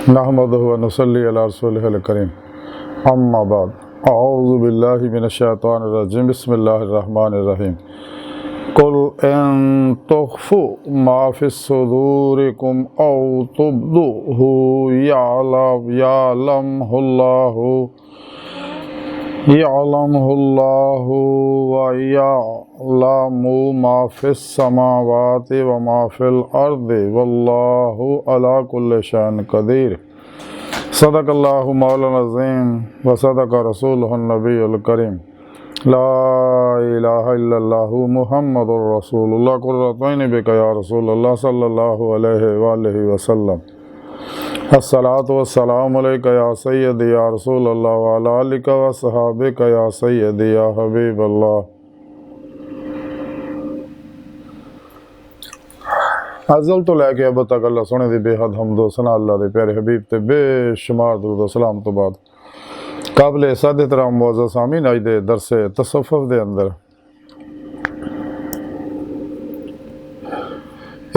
नहमदुहु व नुसल्ली अला रसूलिहिल करीम अम्मा बाद अऊज़ु बिल्लाहि मिनश शैतानिर रजीम बिस्मिल्लाहिर रहमानिर रहीम कुल इन तुख्फू मा फिस सुदूरिकुम औ तुब्दुहु यअलमुल्लाहु व यअलमु मा फिस समावाति व मा फिल अर्दि वल्लाहु अला कुल्लि शैइन कदीर। सदक़ल्लाहु मौलाना अज़ीम व सदक़ रसूलुहुन नबियुल करीम। ला इलाहा इल्लल्लाहु मुहम्मदुर रसूलुल्लाह कुर्रतुन बिका या रसूलल्लाह सल्लल्लाहु अलैहि व आलिहि वसल्लम। अस्सलातु वस्सलामु अलैका या सय्यदी या रसूलल्लाह व अला आलिका व सहाबिका या सय्यदी या हबीबल्लाह। अज़ल तो लैके अब तक अल्लाह सोने दी बेहद हम्दो सना अल्लाह दे प्यारे हबीब ते बेशुमार दुरूद सलाम तो बाद काबिल सादे तरह मुअज़्ज़ज़ सामीन अज दे दरसे तसव्वुफ़ दे अंदर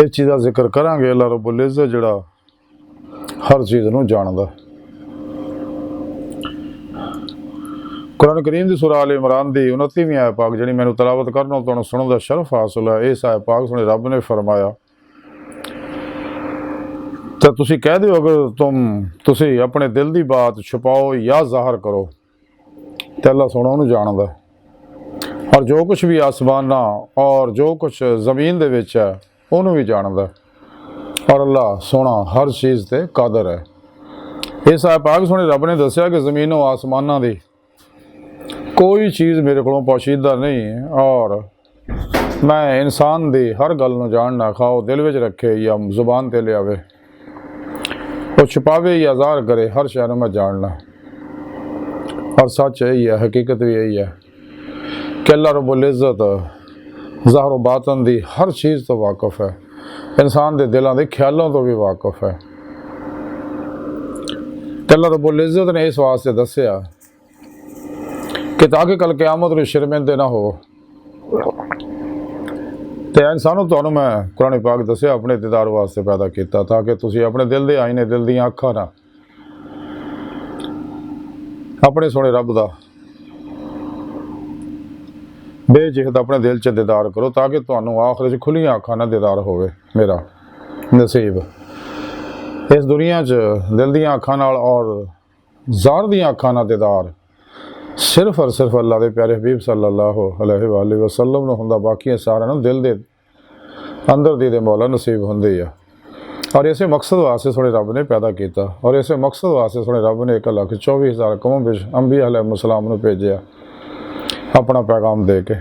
एक चीज़ का जिक्र करांगे। अल्लाह रब्बुल इज़्ज़त जिहड़ा हर चीज़ नूं जानदा। कुरान करीम की सूरह आल इमरान की 29वीं आयत पाक जी मैंने तलावत करना तुहानूं सुनने का शरफ हासिल है। इस आयत पाक सुने रब ने फरमाया तो तुसी कह दो अगर तुसी अपने दिल की बात छुपाओ या ज़ाहिर करो तो अल्लाह सोना उन्होंने जानदा। और जो कुछ भी आसमाना और जो कुछ ज़मीन दे विच है उन्होंने भी जानदा। और अल्लाह सोना हर चीज़ ते कादर है। इस आयत पाक सुने रब ने दस्या कि ज़मीनों आसमाना दी कोई चीज़ मेरे को पोशीदा नहीं है और मैं इंसान दी हर गल नूं जानना खाओ दिल विच रखे या जुबान ते लियावे वो छुपावे या ज़ाहिर करे हर शय मैं जानना। और सच यही है हकीकत भी यही है कि अल्लाह रब्बुल इज़्ज़त ज़ाहिर बातन दी हर चीज़ तो वाक़िफ़ है। इंसान के दिलों के ख्यालों तो भी वाक़िफ़ है। अल्लाह रब्बुल इज़्ज़त ने इस वास्ते दस्या कि ताकि कल क़यामत में शर्मिंदे ना हो। तो इंसानों तो मैं कुरान पाक दस्या अपने दीदार वास्ते पैदा किया ताकि तुसी अपने दिल के आईने दिल दी अखां ना अपने सोने रब दा बेजिहत अपने दिल च दीदार करो ताकि तुहानूं आखिर च खुलियां अखां ना दीदार होवे। मेरा नसीब इस दुनिया च दिल दी अखां नाल और ज़ाहिर दी अखां नाल दीदार सिर्फ और सिर्फ अल्लाह के प्यारे हबीब सल्लल्लाहु अलैहि वसल्लम नूं हुंदा। बाकी सारिआं नूं दिल दे अंदर दी मौला नसीब हुंदी है। और इसे मकसद वास्ते सोने रब ने पैदा किया और इसे मकसद वास्ते सोने रब ने 1,24,000 कौम विच अंबिया अलैहिस्सलाम नूं भेजिया अपना पैगाम दे के।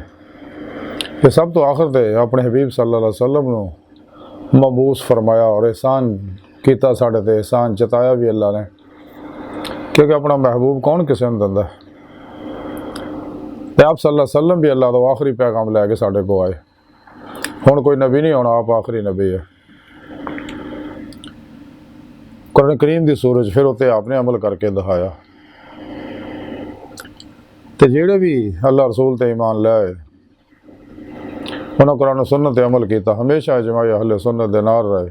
ये सब तो आखिर दे अपने हबीब सल्लल्लाहु अलैहि वसल्लम नूं मबूस फरमाया और एहसान किया साढ़े ते एहसान जताया भी अल्लाह ने क्योंकि अपना महबूब कौन किसी नूं दिंदा। आप सल्लल्लाहु अलैहि वसल्लम भी अल्लाह तो आखिरी पैगाम लैके साढ़े को आए। हुण कोई नबी नहीं होना आप आखिरी नबी है। कुरान करीम की सूरज फिर उत्ते आपने अमल करके दिखाया तो जेड़े भी अल्लाह रसूल ते ईमान लाए उन्होंने कुरान सुन्नत ते अमल किया हमेशा इजमाई अहले सुन्नत दे नाल रहे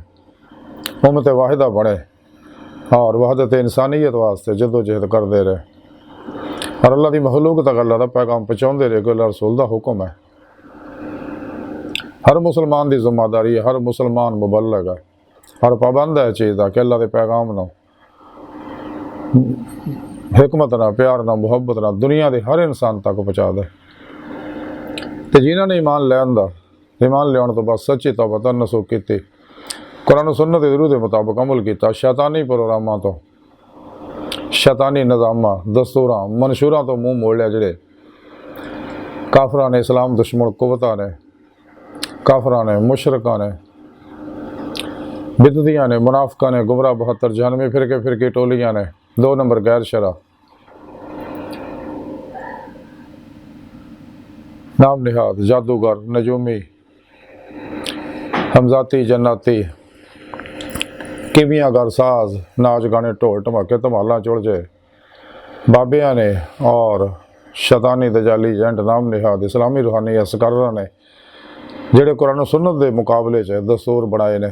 उम्मत वाहिदा बने और वहदत इंसानियत वास्ते जदोजहद करते रहे और अल्लाह की मखलूक तक अल्लाह का पैगाम पहुँचाते रहे कि अल्लाह रसूल का हुक्म है। हर मुसलमान की जिम्मेदारी है हर मुसलमान मुबल्लग है हर पाबंद है चीज़ का कि अल्लाह के पैगाम न हिकमत ना प्यार ना मुहब्बत ना दुनिया के हर इंसान तक पहुँचा दे। तो जिन्होंने ईमान लिया तो बस सच्ची तौबा नसूख की कुरान सुन्नत ज़रूर के मुताबिक अमल किया शैतानी प्रोग्रामों तो शैतानी निज़ामां दस्तूरां मंशूरां तो मूँह मोड़ लिया जिहड़े काफरां ने इस्लाम दुश्मन कुवतां ने काफरां ने मुशरकां ने बिदतियां ने मुनाफिकां ने गुमराह 72 जहनमी फिरके टोलियां ने 2 नंबर गैर शरा नाम निहाद जादूगर नजूमी हमजाती जन्नाती किमियागर साज नाच गाने ढोल धमाके धमाला चुलझे बाबिया ने और शैतानी दजाली एजेंट नाम निहाद इस्लामी रूहानी असकारा ने जेड़े कुरान सुन्नत के मुकाबले च दस्तूर बनाए ने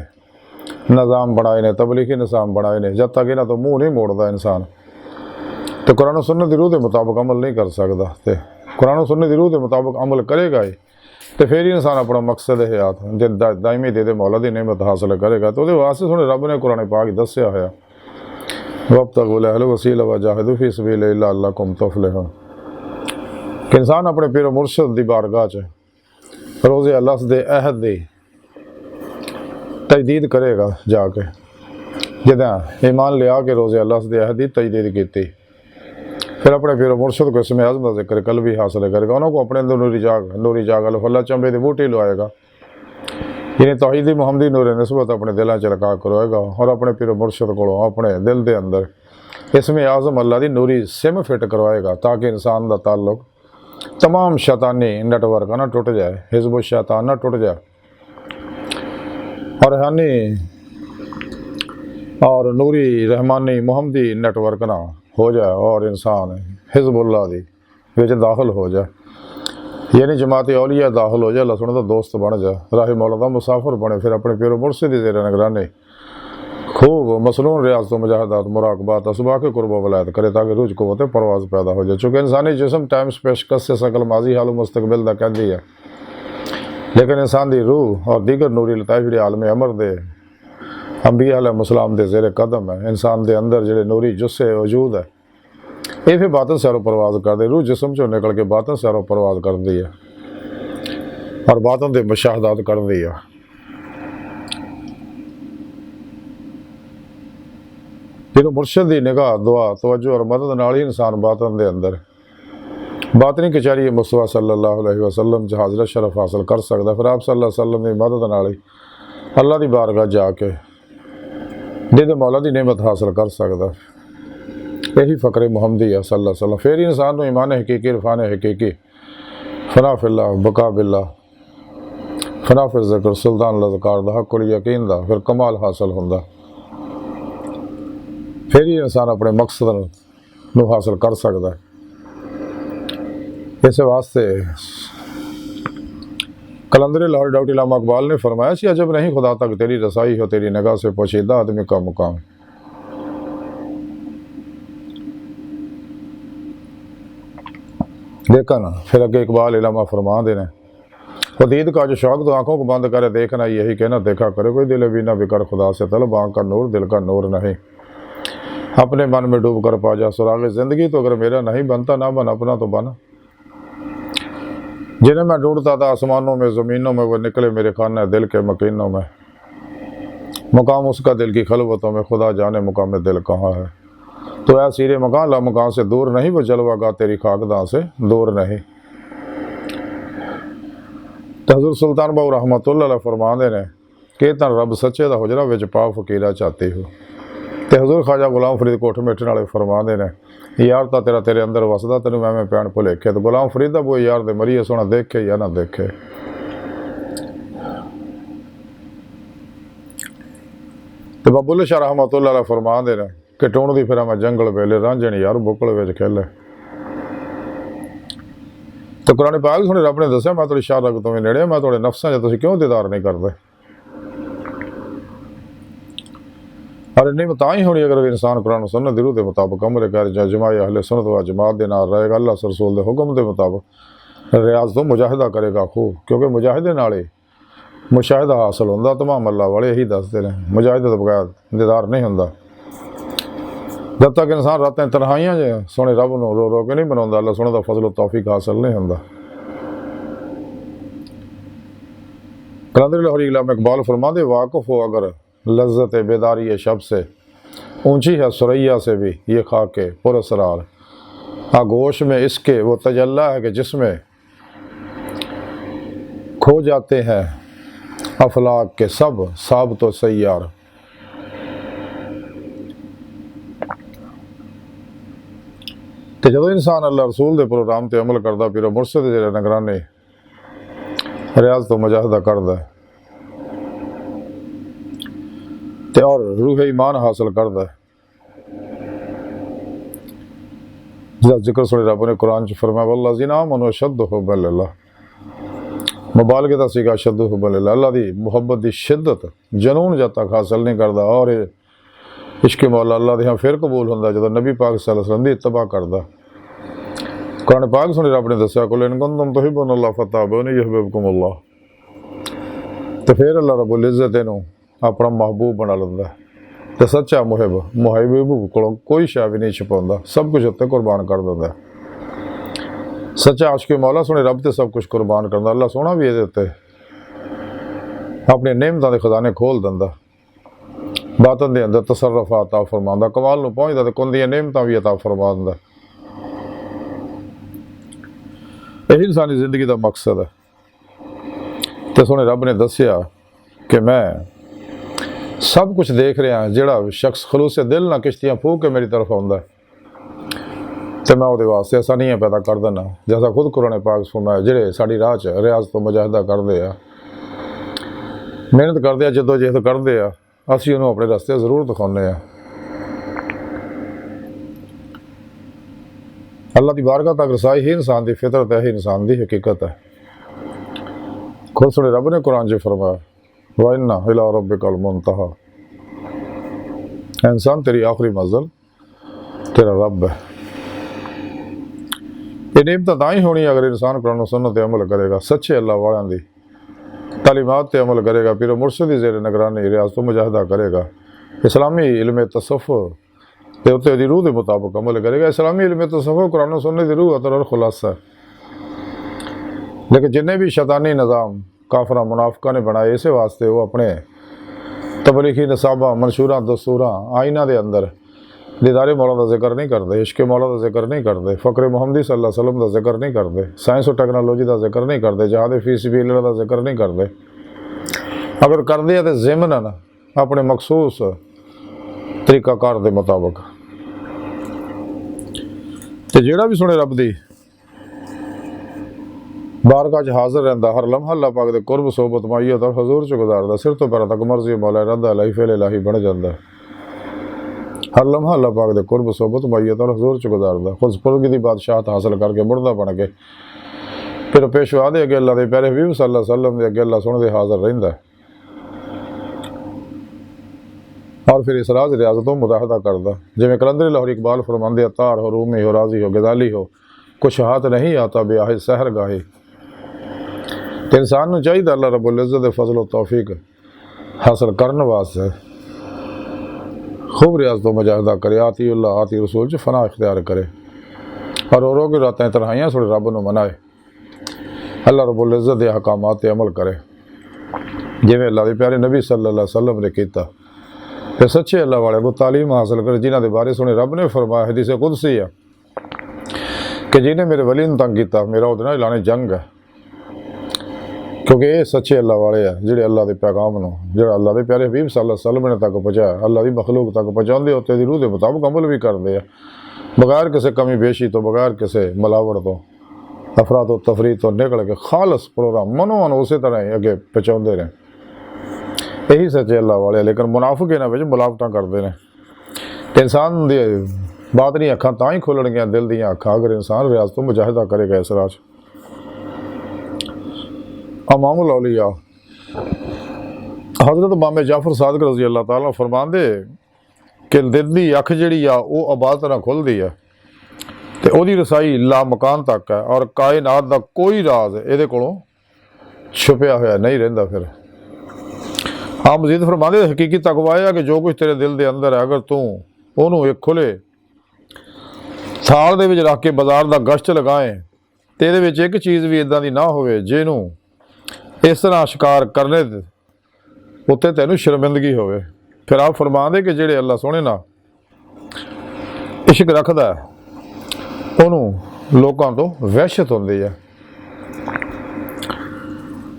निज़ाम बनाए ने, तबलीगी निज़ाम बनाए ने, जब तक इन्हां तो मूँह नहीं मोड़ता इंसान तो कुरान सुन्नत दी रूह के मुताबिक अमल नहीं कर सकता। तो कुरान सुन्नत दी रूह के मुताबिक अमल करेगा ही तो फिर ही इंसान अपना मकसद हयात जो दायमी दे मौला की नेमत हासिल करेगा। तो वो वास्ते सुने रब ने कुरान पाक दस्या होया वब्तगू लहल वसीला वजाहिदू फी सबीलिल्लाह लअल्लकुम तुफलिहून कि इंसान अपने पीर मुर्शद की बारगाह च रोज़े अलस दे अहद दी तजदीद करेगा जाके जिदा ईमान लिया के रोज़े अलस दे अहद की तजदीद की फिर अपने पीर मुर्शद को इसमें आज़म का जिक्र कल भी हासिल करेगा। उन्होंने अपने अंदर नूरी जाग अल्लाह चंबे की बूटी लवाएगा यानी तौहीदी मुहम्मदी नूर नस्बत अपने दिलों च लगा करवाएगा और अपने पीर मुर्शद को अपने दिल के अंदर इसमें आज़म अल्लाह की नूरी सिम फिट करवाएगा ताकि इंसान का ताल्लुक तमाम शैतानी नेटवर्क ना टुट जाए, हिज़्ब शैतान ना टुट जाए और रूहानी और नूरी रहमानी मुहम्मदी नेटवर्क ना हो जाए और इंसान हिज़्बुल्लाह दी विच दाखिल हो जाए यानी जमात औलिया दाखिल हो जाए, अल्लाह सुने तो दोस्त बन जाए, राह मौला दा मुसाफिर बने। फिर अपने पीर मुर्शिद दी ज़ेर निगरानी खूब मसनून रियाज़त मुजाहिदात मुराकबात असबाक़ कुर्ब वलायत करे ताकि रूज क़ुव्वत परवाज़ पैदा हो जाए। चूँकि इंसानी जिस्म टाइम स्पेस कस से सकल माजी हाल मुस्तकबिल दा कहती है, लेकिन इंसान की रूह और दीगर नूरी लताइफ जी आलम अमर दे अंबिया अलैहिस्सलाम दे ज़ेर कदम है। इंसान के अंदर जो नूरी जुस्से वजूद है ये फिर बातन सैरो परवाज़ कर दे, रूह जिसम चो निकल के बातन सैरो परवाज़ कर दी है और बातन के मुशाहदात कर दी है। फिर मुर्शद की निगाह दुआ तवज्जो और मदद नाल ही इंसान बातन के अंदर बातनी कचहरी मुस्तफा सल्लल्लाहु अलैहि वसल्लम च हाज़िर शरफ हासिल कर सकता। फिर आप सल्लल्लाहु अलैहि वसल्लम की मदद नाल ही अल्लाह की बारगाह जाके जिद मौला की नेमत हासिल कर सकता। यही फ़क्र मुहम्मदी है सल्लल्लाहु अलैहि वसल्लम। फिर इंसान को ईमान हकीकी इरफान हकीकी फना फिल्लाह बका बिल्लाह फना फिर ज़िक्र सुल्तान लज़कार दा हक़ुल यकीन दा फिर कमाल हासिल होंदा। फिर ही इंसान अपने मकसद नू हासिल कर सकता है। इस वास्ते कलंदर लाहौर डॉक्टर इलामा इकबाल ने फरमाया कि अजब नहीं खुदा तक तेरी रसाई हो, तेरी निगाह से पोशीदा आदमी का मुकाम। देखा ना फिर अगे इकबाल इलामा फरमा देने वदीद का जो शौक तो आंखों को बंद करे देखना यही कहना देखा करे कोई दिल भी ना बिकर खुदा से तलब आँख का नूर दिल का नूर नहीं अपने मन में डूब कर पा जा सुराग ज़िंदगी तो अगर मेरा नहीं बनता ना बन अपना तो बना। जिन्हें मैं ढूंढता था आसमानों में ज़मीनों में वो निकले मेरे खाना दिल के मकीनों में मुकाम उसका दिल की खलवतों में खुदा जाने मुकाम दिल कहाँ है। तो ऐ सीरे मकान ला मकान से दूर नहीं वो जलवागा तेरी खाकदां से दूर नहीं। तो हज़रत सुल्तान बाहू रहमतुल्लाह अलैह फरमाते ने कि तन रब सच्चे दा हुजरा विच पा फकीरा चाहती हो। तो हज़ूर ख्वाजा गुलाम फरीद कोठ मेटन वाले फरमाते ने यार ता तेरा तेरे अंदर वसदा तेन मैं पैण भुलेखे। तो गुलाम फरीद दा वो यार दे मरीए सोना देखे या ना देखे। तो बाबुल शाह रहमतुल्लाह अलैह फरमाते ने कि टूणदी फिर मैं जंगल वेले रांझण यार बुकल विच खेले। तो कुरान पाक सुने रब ने दस्या मैं थोड़ी शाह रग तो नेड़े मैं थोड़े नफ्सां च तुसीं क्यों दीदार नहीं करते। और इन्नी तां ही होनी अगर इंसान कुरान सुन्नत दी रूह के मुताबिक अमल कर जाए जमाए अहले सुन्नत व जमात दे नाल रहेगा अल्लाह रसूल के हुक्म के मुताबिक रियाज तो मुजाहिदा करेगा खूब क्योंकि मुजाहिदे नाल ही मुशाहिदा हासिल होंदा। तमाम अल्लाह वाले यही दसते हैं मुजाहिदे तो बगैर दीदार नहीं होंदा। जब तक इंसान रातें तन्हाइयां च सोने रब नूं रो रो के नहीं बनाता अल्लाह सोने का फजल तौफीक हासिल नहीं होंदा। कलंदर लाहौरी इलामा इकबाल फरमाते वाक़िफ़ हो अगर लज्जत बेदारी शब से ऊंची है सुरैया से भी ये खाके पुरअसरार आगोश में इसके वो तजल्ला है कि जिसमें खो जाते हैं अफलाक के सब साब तो सैयार। तो जो इंसान अल्लाह रसूल के प्रोग्राम पर अमल करता पीर मुर्शद जेह्ड़े निगरानी रियाज तो मुजाहिदा करता है ते और रूह ईमान हासिल करता है। जिसका जिक्र सुने रब ने कुरान च फरमाया वल्लज़ीना आमनू अशद्दु हुब्बन लिल्लाह मुबालगे का सीगा शद्दु हुब्बल अल्लाह दी मुहब्बत की शिद्दत जनून जद तक हासिल नहीं करता और इश्क मौला अल्लाह दे फिर कबूल होंदा जो नबी पाक सल्लल्लाहु अलैहि वसल्लम दी इत्तबा करदा। कुरान पाक सुने रब ने दस्या कुल इन कुंतुम तुहिब्बूनल्लाह फत्तबिऊनी युहब्बिबकुमुल्लाह। तो फिर अल्लाह रब्बुल इज़्ज़त इहनूं अपना महबूब बना लैंदा। तो सच्चा मुहब्ब को कोई शै भी नहीं छुपाउंदा, सब कुछ उत्ते कुर्बान कर दिंदा। सच्चा आशिक मौला सुने रब ते सब कुछ कुर्बान करदा। अल्लाह सोहना भी इहदे उत्ते अपने नेमतां दे खजाने खोल दिंदा, बातन दे अंदर तसर्रुफ अता फरमांदा, कमाल नूं पहुंचदा ते कुंदियां नेमतां भी अता फरमा दिंदा। यही इंसानी जिंदगी का मकसद है। तो सोने रब ने दसिया कि मैं सब कुछ देख रहा, जिहड़ा शख्स खलूसे दिल ना किश्तियां फूक के मेरी तरफ आउंदा तो मैं वो वास्ते आसानियां पैदा कर देना। जैसा खुद कुरान पाक फरमाया जिहड़े साडी राह च रियाज तो मुजाहिदा करते हैं, मेहनत करते हैं, जदोजहद करते हैं, असीं उन्होंने अपने रस्ते जरूर दिखाने हैं। अल्लाह की बारगाह तक रसाई ही इंसान की फितरत है, ही इंसान की हकीकत है। खुद सुने रब ने कुरान च फरमाया व इन्ना इला रब्बिकल मुंतहा, इंसान तेरी आखिरी मंजिल तेरा रब है। ये नेमत तां ही होनी अगर इंसान कुरान सुन्नत ते अमल करेगा, सच्चे अल्लाह वालों की तालीमात ते अमल करेगा, पीर मुर्शिद की ज़ेर निगरानी रियाज़ तो मुजाहिदा करेगा, इस्लामी इल्म तसव्वुफ़ ते उत्ते दी रूह के मुताबिक अमल करेगा। इस्लामी इल्म तसव्वुफ़ कुरान सुन्नत दी रूह अतर और खुलासा है। लेकिन जिन्हें भी शैतानी निज़ाम काफरा मुनाफिका ने बनाए, इस वास्ते वो अपने तबलीगी नसाबा मंशूरा दस्तूरा आइना के अंदर दीदारे मौला का जिक्र नहीं करते, इश्क मौला का जिक्र नहीं करते, फ़क्र मुहम्मदी सल्लल्लाहु अलैहि वसल्लम का जिक्र नहीं करते, साइंस और टैक्नोलॉजी का जिक्र नहीं करते, जहाद फी सबीलिल्लाह का जिक्र नहीं करते। अगर करते हैं तो ज़िमनन अपने मखसूस तरीकाकार के मुताबिक। तो जिहड़ा भी सुने रब दी बारगाह च हाज़िर रहिंदा, हर लम्हा अल्लाह पाक दे कुर्ब सोबत माइयत और हजूर च गुजारदा, सिर तो पैर तक मर्जी मौला रद्दा इलाही फेल इलाही बन जाता। हर लम्हा अल्लाह पाक दे कुर्ब सोबत माइयत और हजूर च गुजारदा, खुद पुरगी दी बादशाहत हासिल करके मुर्दा बन के फिर पेशवा दे अगे अल्लाह दे प्यारे हबीब सल्लल्लाहु अलैहि वसल्लम दे अगे अल्लाह सुन दे हाज़िर रहिंदा और फिर इस राज रियाजतों मुजाहिदा करदा। जिवें कलंदर लाहौरी इकबाल फरमांदे अतार हो रूमी हो राजी हो गजाली हो कुछ हाथ नहीं आता ब्याहे सहर गाहे। तो इंसान को चाहिए अल्लाह रब्बुल इज़्ज़त दे फजल तौफीक हासिल करने वास्ते खूब रियाज तो मुजाहिदा करे, आती अल्लाह आती रसूल च फना इख्तियार करे और रो की रातें तन्हाइयां थोड़े रब को मनाए, अल्लाह रब्बुल इज़्ज़त दे अहकामात ते अमल करे जिवें अल्लाह दे प्यारे नबी सल्लल्लाहु अलैहि वसल्लम ने कीता। फिर सच्चे अल्लाह वाले को तालीम हासिल करे जिन्हों के बारे सुने रब ने फरमाया हदीस कुदसी है कि जिन्हें मेरे वली नूं तंग किया मेरा उहदे नाल ऐलाने जंग है। क्योंकि ये सच्चे अल्लाह वाले है जिहड़े अल्लाह के पैगाम नूं जिहड़ा अल्लाह के प्यारे हबीब सल्लल्लाहु अलैहि वसल्लम ने तक पहुँचाया, अल्लाह की मखलूक तक पहुँचाते उत्ते दी रूह के मुताबिक अमल भी करते हैं, बगैर किसी कमी बेशी तो बगैर किसी मिलावट तो अफरा तो तफरी तो निकल के खालस प्रोग्राम मनो मन उस तरह ही अगे पहुँचाते रहे। यही सच्चे अल्लाह वाले। लेकिन मुनाफिक इन्हां विच मिलावटां करते हैं। तो इंसान दी बात नहीं अखां तां ही खुलणगियां दिल दीयां अखां अगर इंसान रियाज तो मुजाहिदा करेगा इस राह च। इमामुल औलिया हज़रत इमाम जाफर सादिक रज़ी अल्लाह तआला फरमांदे कि दिल दी अख जिहड़ी आ वो आबाद तरह खुलदी है तो ਉਹਦੀ रसाई ला मकान तक है और कायनात का कोई राज ਇਹਦੇ ਕੋਲੋਂ छुपिया होया नहीं रहिंदा। फिर आप मजीद फरमाते हकीकी तकवा है कि जो कुछ तेरे दिल के अंदर है अगर तू ਉਹਨੂੰ एक खुले थाल ਦੇ ਵਿੱਚ रख के बाजार का गश्त लगाए तो ये एक चीज़ भी इदां दी ना होवे ਜਿਹਨੂੰ इस तरह शिकार करने उत्ते तैनू शर्मिंदगी होवे। फिर आप फरमाते कि जेड़े अल्लाह सोहणे ना इश्क रखदा उन्होंने लोगों तो वहशत होंदी है।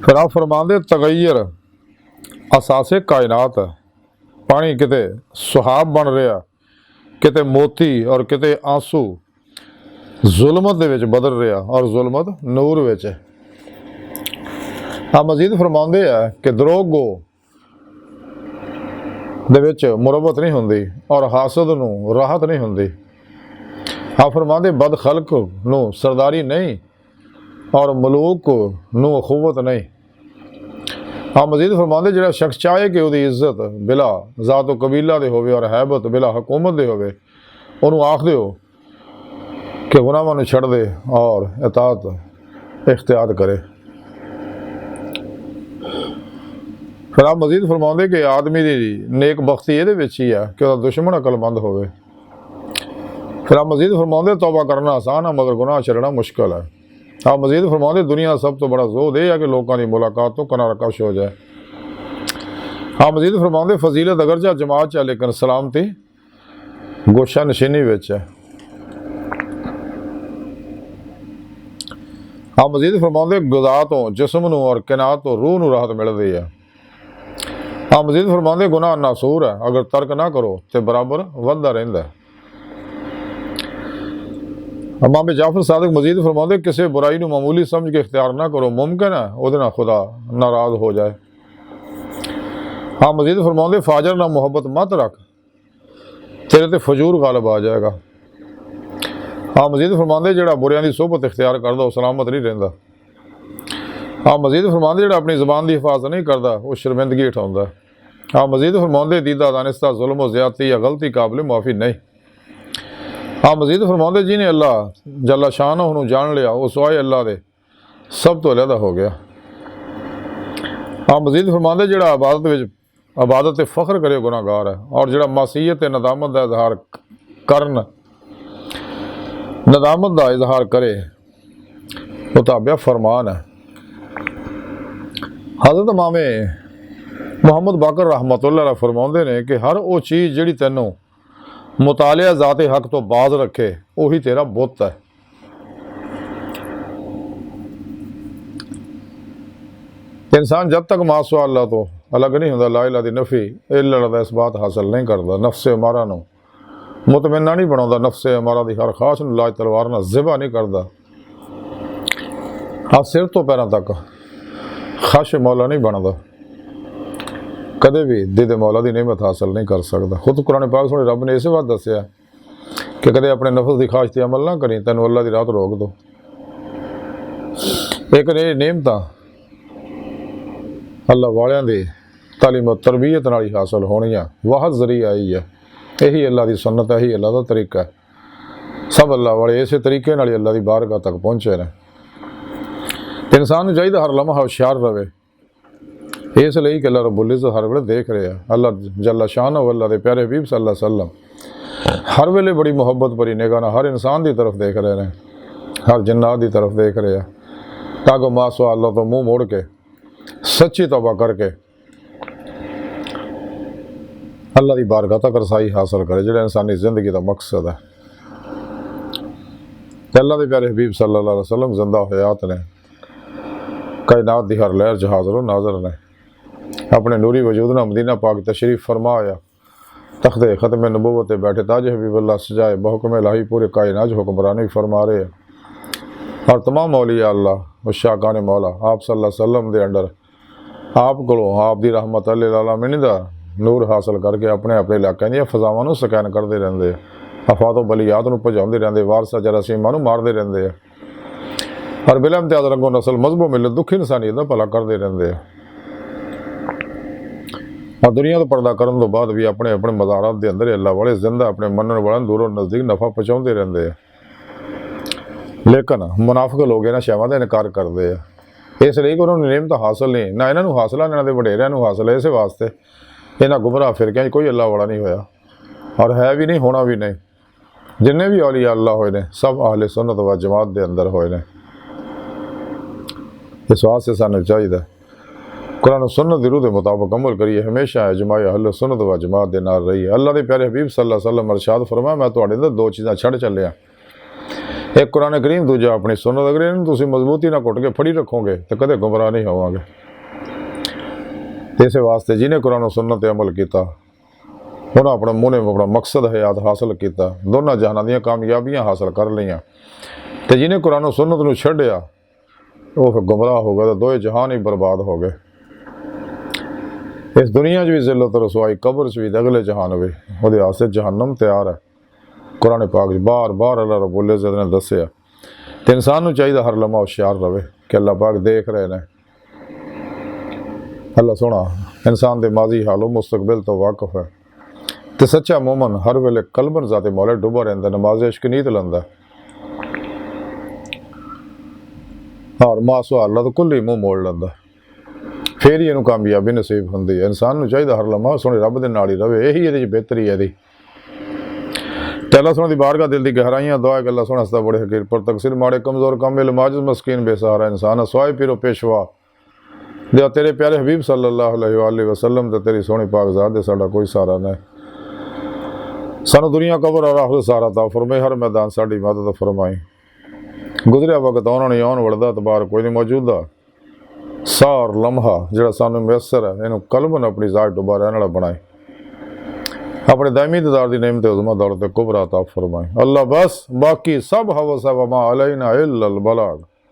फिर आप फरमाते तगैयर असासे कायनात, पानी किते सुहाब बन रहा किते मोती और किते आंसू जुलमत दे विच बदल रहा और जुलमत नूर विच। आप मजीद फरमाते हैं कि दरोगो दे विच मुरब्बत नहीं होंदी और हासद नूं राहत नहीं होंदी। आप फरमाते बद खलक नूं सरदारी नहीं और मलूक नूं अखुवत नहीं। हाँ मजीद फरमाते जिहड़ा शख्स चाहे कि उहदी इज्जत बिला ज़ात कबीला दे होवे और हैबत बिला हुकूमत दे होवे, उन्होंने आख दिओ कि गुनाहां नूं छड़ दे और इताअत इख्तियार करे। फिर आप मजीद फरमाते कि आदमी की नेक बख्ती ये ही है कि वह दुश्मन अकलमंद होवे। फिर आप मजीद फरमाते तौबा करना आसान है मगर गुनाह छड़ना मुश्किल है। आप मजीद फरमाते दुनिया सब तो बड़ा जोद यह है कि लोगों की मुलाकात तो किनारा कश हो जाए। आप मजीद फरमाते फजीलत अगरचा जमात है लेकिन सलामती गोशा नशीनी विच है। आप मजीद फरमाते गुदा तो जिसम नूं और किनात तो रूह नूं राहत मिलती है। आप मजीद फरमाते गुनाह नासूर है अगर तर्क ना करो तो बराबर वधदा रहिंदा है। इमाम जाफर सादिक मजीद फरमाते किसी बुराई नूं मामूली समझ के इख्तियार ना करो, मुमकिन है उहदे नाल खुदा नाराज़ हो जाए। हाँ मजीद फरमाते फाजर नाल मुहब्बत मत रख, तेरे ते फजूर गालिब आ जाएगा। हाँ मजीद फरमाते जिहड़ा बुरियां दी सोहबत इख्तियार करदा वो सलामत नहीं रहिंदा। हाँ मजीद फरमाते जिहड़ा अपनी ज़बान की हिफाजत नहीं करता वो शर्मिंदगी उठाउंदा। हाँ मजीद फरमाते दीदा दानिस्ता जुल्म व ज़्यादती या गलती काबिल माफ़ी नहीं। हाँ मजीद फरमाते जिन्हें अल्लाह जल्ला शान उन्होंने जान लिया वो सवाए अल्लाह दे सब तो अलहदा हो गया। हाँ मजीद फरमाते जिहड़ा इबादत ते फख्र करे गुनाहगार है और जिहड़ा मासीयत ते नदामत का इजहार करन नदामत का इजहार करे वो ताबिया फरमान है। हज़रत इमाम मुहम्मद बाकर रहमतुल्लाह अलैह फरमाते ने कि हर वो चीज़ जिहड़ी तैनूं मुतालिया ज़ाते हक तो बाज रखे वही तेरा बुत है। इंसान जब तक मासवा अल्लाह तो अलग नहीं होता ला इलाहा दी नफ़ी इल्ला दा इस बात हासिल नहीं करता, नफ्से अमारा नूं मुतमन्ना नहीं बनाता, नफ्से अमारा दी हर खास नूं लाज तलवार नाल ज़िबा नहीं करता, हाँ सिर तो पैरों तक खश मौला नहीं बनता, कदे भी दिद मौला की नेमत हासिल नहीं कर सकता। खुद कुरान पाक सोने रब ने इस बात दसिया कि कदे अपने नफस की ख्वाहिश ते अमल ना करी तेन अल्लाह की रात रोक दो। एक ने नेमत अल्लाह वालियां दी तालीम तरबीयत नाल ही हासिल होनियां, वाहद जरिया आई है, यही अल्लाह की सुन्नत है, यही अल्लाह का तरीका है। सब अल्लाह वाले इस तरीके नाल अल्लाह की बारगाह तक पहुँचे ने। इंसान नूं चाहिए हर लम्हा होशियार रहे, इसलिए कि अल्लाह रब्बुल इज़्ज़त हर वेले देख रहे हैं। अल्लाह जल्ला शान अल्लाह के प्यारे हबीब सल्लल्लाहु अलैहि वसल्लम हर वेले बड़ी मुहब्बत भरी निगाह नाल हर इंसान की तरफ देख रहे हैं, हर जन्नात की तरफ देख रहे हैं, ताकि मासवा अल्लाह तो मुँह मोड़ के सच्ची तौबा करके अल्लाह की बारगाह तक रसाई हासिल करे, जो इंसानी जिंदगी का मकसद है। अल्लाह के प्यारे हबीब सल्लल्लाहु अलैहि वसल्लम जिंदा हयात ने, कायनात की हर लहर च हाज़िर नाज़र ने, अपने नूरी वजूद ना मदीना पाक तशरीफ़ फरमाया, तख्ते ख़त्म नबूवत बैठे ताज हबीबुल्लाह सजाए बहुकम इलाही पूरे कायनात हुक्मरानी फरमा रहे हैं। और तमाम औलिया अल्लाह शाकान मौला आप सल्लल्लाहु अलैहि वसल्लम दे अंडर आप को आप दी रहमत अल आलमीन दा नूर हासिल करके अपने अपने इलाकों दी फजावां नूं स्कैन करते रहंदे, अफातो बलियात नूं भजाउंदे रहंदे, वारसा जरासीमां नूं मारदे रहंदे और बिला इम्तियाज़ रंगो नस्ल मजहबो मिलत दुखी इंसानियत दा भला करते रहंदे और दुनिया तो पर्दा करन तो बाद भी अपने अपने मज़ारात के अंदर अल्लाह वाले जिंदा अपने मनन वाले दूरों नज़दीक नफ़ा पहुँचाते रहंदे हैं। लेकिन मुनाफिक लोग इन्हां शैवां दा इनकार करते हैं, इसलिए कि उन्होंने नेमत हासिल नहीं ना इन्हों हासिल इन्हों के वडेरियां नूं हासिल है। इस वास्ते इन्हां गुमराह फिरकियां कोई अल्लाह वाला नहीं होया और है भी नहीं, होना भी नहीं। जिन्ने भी औलिया अल्लाह होए ने सब अहले सुन्नत व जमात के अंदर होए ने। इस वास्ते सानूं चाहिए कुरान सुन्नत दी रूह के मुताबिक अमल करिए, हमेशा इजमाए अहले सुन्नत व जमात के नाल रहिए। अल्लाह के प्यारे हबीब सल्लल्लाहु अलैहि वसल्लम इरशाद फरमाया मैं तुहाडे अंदर दो चीज़ां छड़ चलिया, एक कुरान करीम, दूजा अपनी सुन्नत। अगर इन्हूं तुसीं मजबूती ना घुट के फड़ी रखोगे तो कदे गुमराह नहीं होवांगे। इस वास्ते जिन्हें कुरान सुन्नत अमल किया उन्हें अपना मुँह ने अपना मकसद हयात हासिल किया, दोनों जहानां दीयां कामयाबियां हासिल कर लियां। तो जिन्हें कुरान सुन्नत नूं छड्डिया वो फिर गुमराह हो गया, तो दोए जहान ही बर्बाद हो गए। इस दुनिया भी जिल्लत रसवाई, कब्र भी अगले जहान भी वो वास्ते जहन्नम तैयार है। कुरान पाक बार बार अल्लाह रब्बुल इज़्ज़त ने दस्सिया। ਤੇ ਇਨਸਾਨ ਨੂੰ ਚਾਹੀਦਾ ਹਰ ਲਮਾ ਹੁਸ਼ਿਆਰ ਰਵੇ ਕਿ ਅੱਲਾਹ ਪਾਕ ਦੇਖ ਰਹੇ ਨੇ। ਅੱਲਾਹ ਸੋਹਣਾ ਇਨਸਾਨ ਦੇ ਮਾਜ਼ੀ ਹਾਲੋਂ ਮੁਸਤਕਬਲ ਤੋਂ ਵਾਕਿਫ ਹੈ ਤੇ ਸੱਚਾ ਮੂਮਨ ਹਰ ਵੇਲੇ ਕਲਬਨ ਜ਼ਾਤੇ ਮੌਲਾ ਡੁੱਬਾ ਰਹਿੰਦਾ, ਨਮਾਜ਼ ਇਸ਼ਕ ਨੀਤ ਲੈਂਦਾ ਔਰ ਮਾਸੂ ਅੱਲਾਹ ਤੋਂ ਕੁੱਲ ਹੀ ਮੂੰਹ ਮੋੜ ਲੈਂਦਾ, ਫਿਰ ਹੀ ਇਹਨੂੰ ਕਾਮਯਾਬੀ ਨਸੀਬ ਹੁੰਦੀ ਹੈ। ਇਨਸਾਨ ਨੂੰ ਚਾਹੀਦਾ ਹਰ ਲਮਾ ਸੋਹਣੇ ਰੱਬ ਦੇ ਨਾਲ ਹੀ ਰਵੇ, ਇਹੀ ਇਹਦੇ 'ਚ ਬਿਹਤਰੀ ਹੈ ਇਹਦੀ। ਤੇ ਅੱਲਾਹ ਸੋਹਣੇ ਦੀ ਬਾਰਗਾਹ ਦਿਲ ਦੀ ਗਹਿਰਾਈਆਂ ਦੁਆ ਕਿ ਅੱਲਾਹ ਸੋਹਣਾ ਹਸਤਾ ਬੜੇ ਹਕੀਰ ਪਰ ਤਕਸੀਰ ਮਾੜੇ ਕਮਜ਼ੋਰ ਕਾਮਿਲ ਮਾजिज़ ਮਸਕੀਨ ਬੇਸਹਾਰਾ ਇਨਸਾਨ ਸਵਾਏ ਪੀਰੋ ਪੇਸ਼ਵਾ ਦੇ ਤੇਰੇ ਪਿਆਰੇ ਹਬੀਬ सल्लल्लाहु अलैहि वसल्लम ਤੇ ਤੇਰੀ ਸੋਹਣੀ ਪਾਕ ਜ਼ਾਤ ਦੇ ਸਾਡਾ ਕੋਈ ਸਹਾਰਾ ਨਹੀਂ। ਸਾਨੂੰ ਦੁਨੀਆ ਕਬਰ ਔਰ ਆਖਿਰਤ ਸਹਾਰਾ ਤਾ ਫਰਮਾਏ, ਹਰ ਮੈਦਾਨ ਸਾਡੀ ਮਦਦ ਫਰਮਾਈ। ਗੁਜ਼ਰਿਆ ਵਕਤ ਆਉਣਾ ਨਹੀਂ, ਆਉਣ ਵਾਲਾ ਤਬਾਰ ਕੋਈ ਨਹੀਂ ਮੌਜੂਦਾ ਸਾਰ ਲਮਹਾ ਜਿਹੜਾ ਸਾਨੂੰ ਮਿਸਰ ਹੈ ਇਹਨੂੰ ਕਲਬਨ ਆਪਣੀ ਜ਼ਾਤ ਡੁਬਾ ਰਹਿਣ ਵਾਲਾ ਬਣਾਏ। अपने दायमी ददार दी नेमत उज़मा दौलत कुबरा अता फरमाए। अल्लाह बस बाकी सब हवस है वमा अलैना इल्लल बलाग।